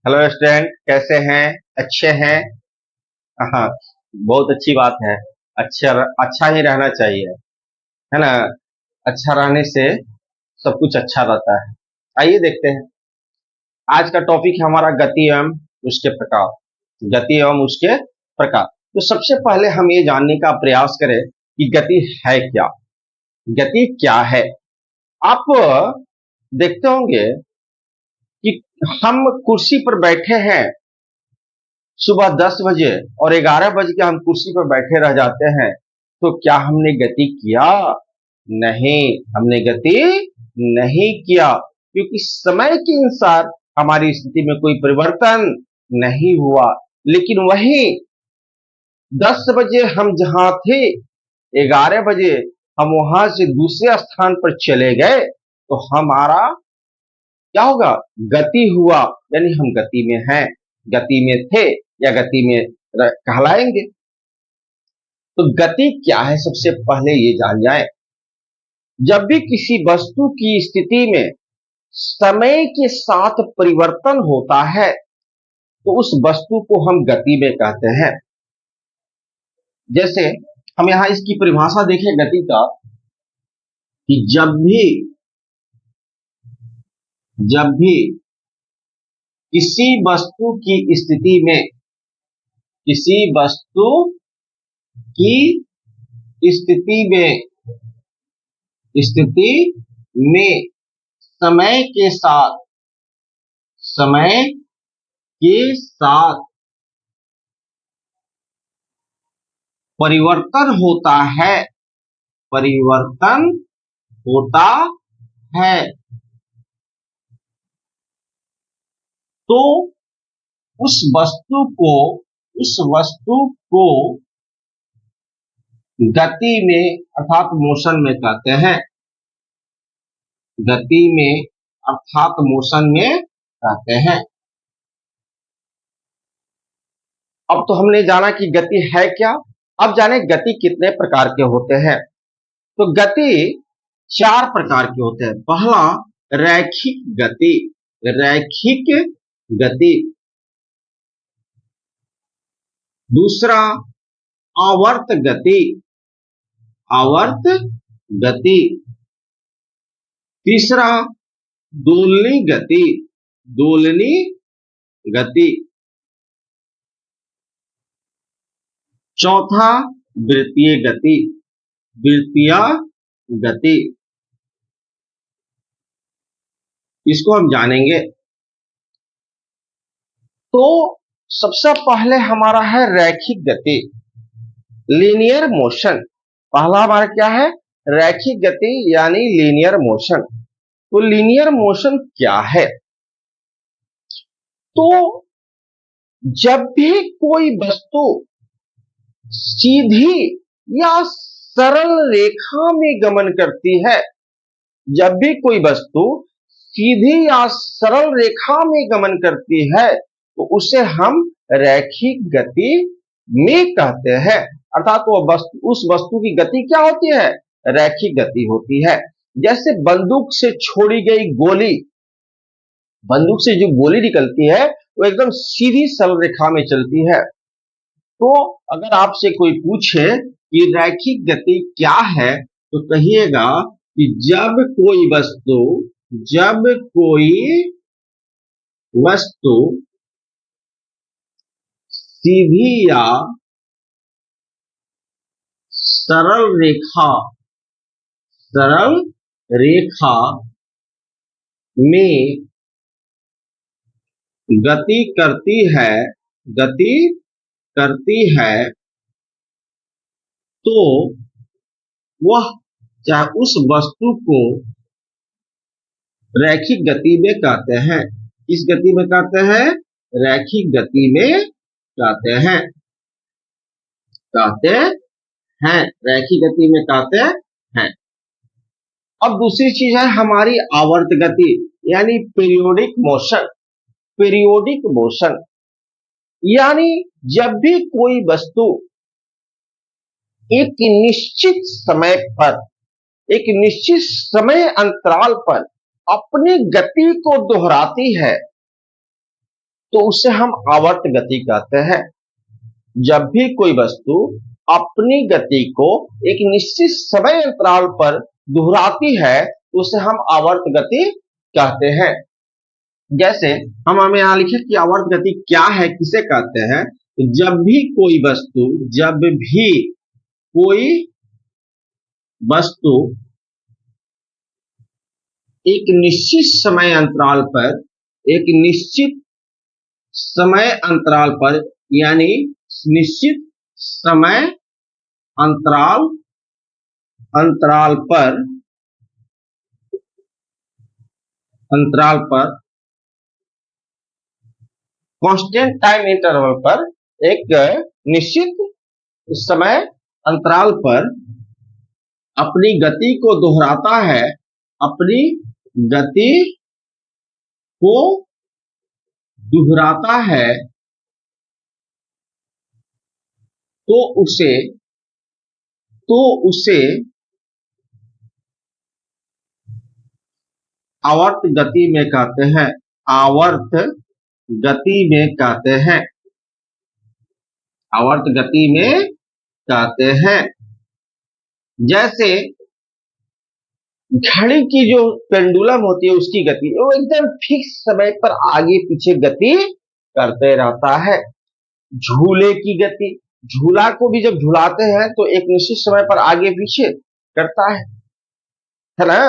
Hello student, कैसे हैं? अच्छे हैं? हाँ, बहुत अच्छी बात है। अच्छा ही रहना चाहिए, है ना? अच्छा रहने से सब कुछ अच्छा रहता है। आइए देखते हैं। आज का टॉपिक है हमारा गति एवं उसके प्रकार। गति एवं उसके प्रकार। तो सबसे पहले हम ये जानने का प्रयास करें कि गति है क्या। गति क्या है? आप देखते होंगे कि हम कुर्सी पर बैठे हैं सुबह 10 बजे और 11 बज के हम कुर्सी पर बैठे रह जाते हैं। तो क्या हमने गति किया? नहीं, हमने गति नहीं किया, क्योंकि समय के अनुसार हमारी स्थिति में कोई परिवर्तन नहीं हुआ। लेकिन वही 10 बजे हम जहां थे, 11 बजे हम वहां से दूसरे स्थान पर चले गए, तो हमारा क्या होगा? गति हुआ, यानी हम गति में हैं, गति में थे या गति में कहलाएंगे। तो गति क्या है, सबसे पहले ये जान जाए। जब भी किसी वस्तु की स्थिति में समय के साथ परिवर्तन होता है, तो उस वस्तु को हम गति में कहते हैं। जैसे हम यहां इसकी परिभाषा देखें गति का, कि जब भी किसी वस्तु की स्थिति में, किसी वस्तु की स्थिति में समय के साथ परिवर्तन होता है, परिवर्तन होता है, तो उस वस्तु को गति में अर्थात मोशन में कहते हैं। गति में अर्थात मोशन में कहते हैं। अब तो हमने जाना कि गति है क्या। अब जाने गति कितने प्रकार के होते हैं। तो गति 4 प्रकार के होते हैं। पहला, रैखिक गति। रैखिक गति। दूसरा, आवर्त गति। आवर्त गति। तीसरा, दोलनी गति। दोलनी गति। चौथा, वृत्तीय गति। वृत्तीय गति। इसको हम जानेंगे। तो सबसे पहले हमारा है रैखिक गति, लीनियर मोशन। पहला हमारा क्या है? रैखिक गति यानी लीनियर मोशन। तो लीनियर मोशन क्या है? तो जब भी कोई वस्तु सीधी या सरल रेखा में गमन करती है, जब भी कोई वस्तु सीधी या सरल रेखा में गमन करती है, तो उसे हम रैखिक गति में कहते हैं। अर्थात उस वस्तु की गति क्या होती है? रैखिक गति होती है। जैसे बंदूक से छोड़ी गई गोली, बंदूक से जो गोली निकलती है वो एकदम सीधी सरल रेखा में चलती है। तो अगर आपसे कोई पूछे कि रैखिक गति क्या है, तो कहिएगा कि जब कोई वस्तु सीधी या सरल रेखा में गति करती है, तो वह चाहे उस वस्तु को रैखिक गति में कहते हैं। किस गति में कहते हैं? रैखिक गति में कहते हैं। रैखिक गति में कहते हैं। अब दूसरी चीज है हमारी आवर्त गति, यानी पीरियोडिक मोशन। पीरियोडिक मोशन यानी जब भी कोई वस्तु एक निश्चित समय पर, एक निश्चित समय अंतराल पर अपनी गति को दोहराती है, तो उसे हम आवर्त गति कहते हैं। जब भी कोई वस्तु अपनी गति को एक निश्चित समय अंतराल पर दोहराती है तो उसे हम आवर्त गति कहते हैं। जैसे हम हमें यहां लिखे कि आवर्त गति क्या है, किसे कहते हैं। तो जब भी कोई वस्तु एक निश्चित समय अंतराल पर यानी निश्चित समय अंतराल पर कांस्टेंट टाइम इंटरवल पर एक निश्चित समय अंतराल पर अपनी गति को दोहराता है, तो उसे आवर्त गति में कहते हैं। आवर्त गति में कहते हैं। जैसे घड़ी की जो पेंडुलम होती है उसकी गति वो एकदम फिक्स समय पर आगे पीछे गति करते रहता है। झूले की गति, झूला को भी जब झुलाते हैं तो एक निश्चित समय पर आगे पीछे करता है ना।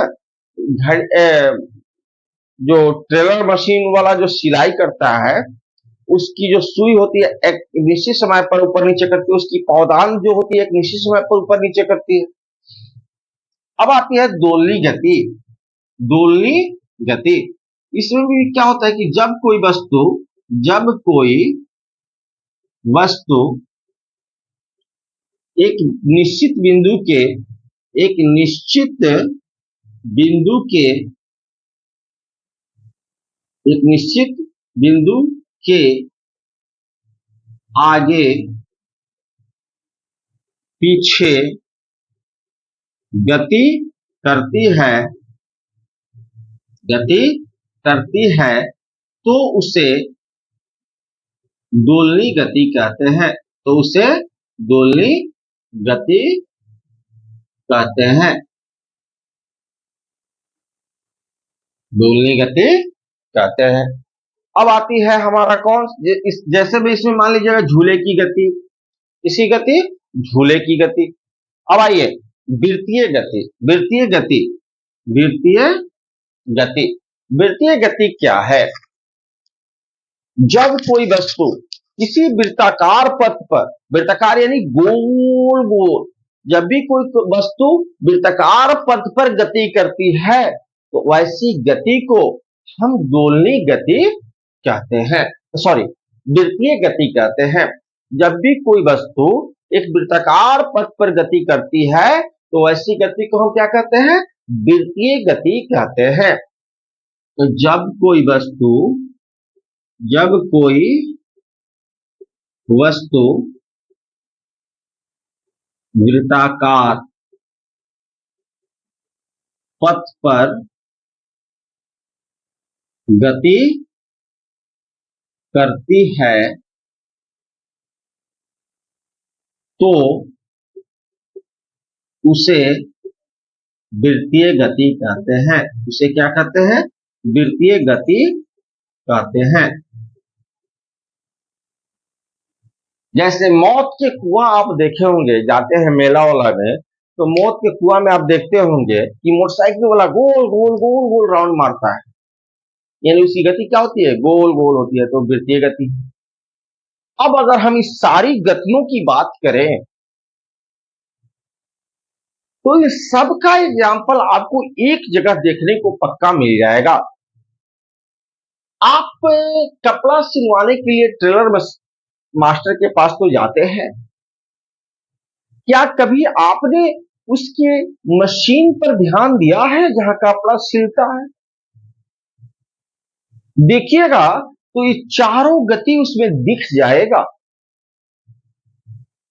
जो टेलर मशीन वाला जो सिलाई करता है उसकी जो सुई होती है एक निश्चित समय पर ऊपर नीचे करती है, उसकी पौधान जो होती है एक निश्चित समय पर ऊपर नीचे करती है। अब आती है दोलनी गति। इसमें भी क्या होता है कि जब कोई वस्तु एक निश्चित बिंदु के आगे पीछे गति करती है तो उसे दोलनी गति कहते हैं। अब आती है हमारा कौन, जैसे भी इसमें मान लीजिएगा झूले की गति, इसी झूले की गति। अब आइए वृत्तीय गति क्या है। जब कोई वस्तु किसी वृत्ताकार पथ पर, वृत्ताकार यानी गोल, जब भी कोई वस्तु वृत्ताकार पथ पर गति करती है तो वैसी गति को हम दोलनी गति कहते हैं, वृत्तीय गति कहते हैं। जब भी कोई वस्तु एक वृत्ताकार पथ पर गति करती है तो वैसी गति को हम क्या कहते हैं, वृत्तीय गति कहते हैं। तो जब कोई वस्तु वृत्ताकार पथ पर गति करती है तो उसे वृत्तीय गति कहते हैं। उसे क्या कहते हैं, वृत्तीय गति कहते हैं। जैसे मौत के कुआं आप देखे होंगे, जाते हैं मेला वाला में तो मौत के कुआं में आप देखते होंगे कि मोटरसाइकिल वाला गोल गोल गोल गोल राउंड मारता है, यानी उसकी गति क्या होती है, गोल गोल होती है, तो वृत्तीय गति। अब अगर हम इस सारी गतियों की बात करें तो इस सब का एग्जाम्पल आपको एक जगह देखने को पक्का मिल जाएगा। आप कपड़ा सिलवाने के लिए टेलर मास्टर के पास तो जाते हैं, क्या कभी आपने उसके मशीन पर ध्यान दिया है जहां कपड़ा सिलता है? देखिएगा तो ये चारों गति उसमें दिख जाएगा।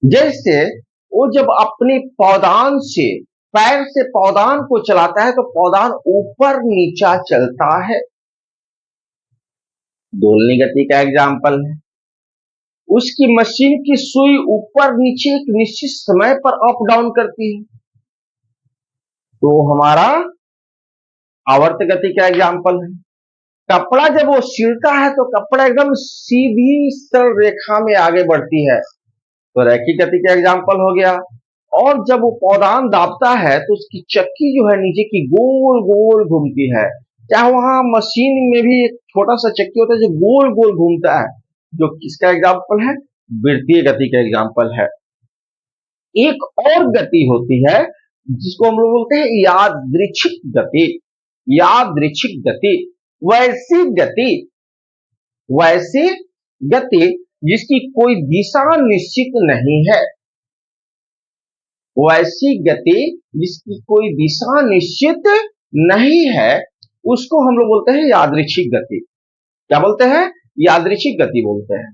जैसे वो जब अपने पौदान से, पैर से पौदान को चलाता है तो पौदान ऊपर नीचा चलता है। दोलनी गति का एग्जाम्पल है। उसकी मशीन की सुई ऊपर नीचे एक निश्चित समय पर अप डाउन करती है, तो हमारा आवर्त गति का एग्जाम्पल है। कपड़ा जब वो सिलता है तो कपड़ा एकदम सीधी सरल रेखा में आगे बढ़ती है, तो रैखिक गति का एग्जाम्पल हो गया। और जब वो पौधान दाबता है तो उसकी चक्की जो है नीचे की गोल गोल घूमती है। चाहे वहां मशीन में भी एक छोटा सा चक्की होता है जो गोल गोल घूमता है, जो किसका एग्जाम्पल है? वृत्तीय गति का एग्जाम्पल है। एक और गति होती है जिसको हम लोग बोलते हैं यादृच्छिक गति। यादृच्छिक गति वैसी गति, वैसी गति जिसकी कोई दिशा निश्चित नहीं है। वैसी गति जिसकी कोई दिशा निश्चित नहीं है, उसको हम लोग बोलते हैं यादृच्छिक गति। क्या बोलते हैं? यादृच्छिक गति बोलते हैं।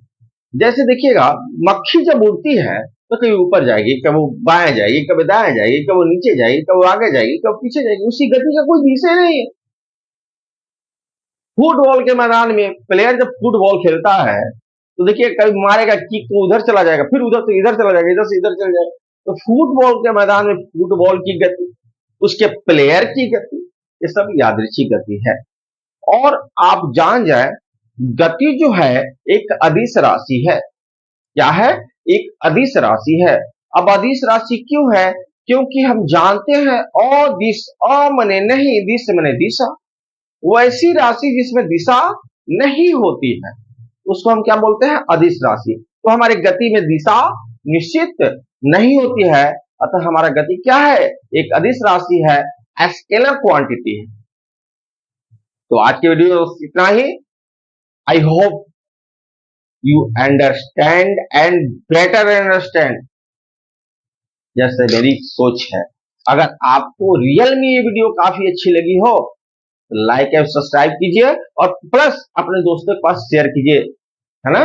जैसे देखिएगा, मक्खी जब उड़ती है तो कभी ऊपर जाएगी, कभी बाएं जाएगी, कभी दाएं जाएगी, कभी नीचे जाएगी, कभी आगे जाएगी, कभी पीछे जाएगी। उसी गति का कोई दिशा नहीं है। फुटबॉल के मैदान में प्लेयर जब फुटबॉल खेलता है तो देखिए, कभी मारेगा किक तो उधर चला जाएगा, फिर उधर से इधर चला जाएगा, इधर से इधर चला जाएगा। तो फुटबॉल के मैदान में फुटबॉल की गति, उसके प्लेयर की गति, ये सब यादृच्छिक गति है। और आप जान जाए, गति जो है एक अदिश राशि है। क्या है? एक अदिश राशि है। अब अदिश राशि क्यों है? क्योंकि हम जानते हैं अदिश, अ मने नहीं, दिश मने दिशा। वैसी राशि जिसमें दिशा नहीं होती है उसको हम क्या बोलते हैं? अदिश राशि। तो हमारी गति में दिशा निश्चित नहीं होती है, अतः हमारा गति क्या है? एक अदिश राशि है, स्केलर क्वांटिटी है। तो आज की वीडियो इतना ही। I hope you understand and better understand, जैसे मेरी सोच है। अगर आपको रियल में ये वीडियो काफी अच्छी लगी हो, लाइक एंड सब्सक्राइब कीजिए और प्लस अपने दोस्तों के पास शेयर कीजिए, है ना।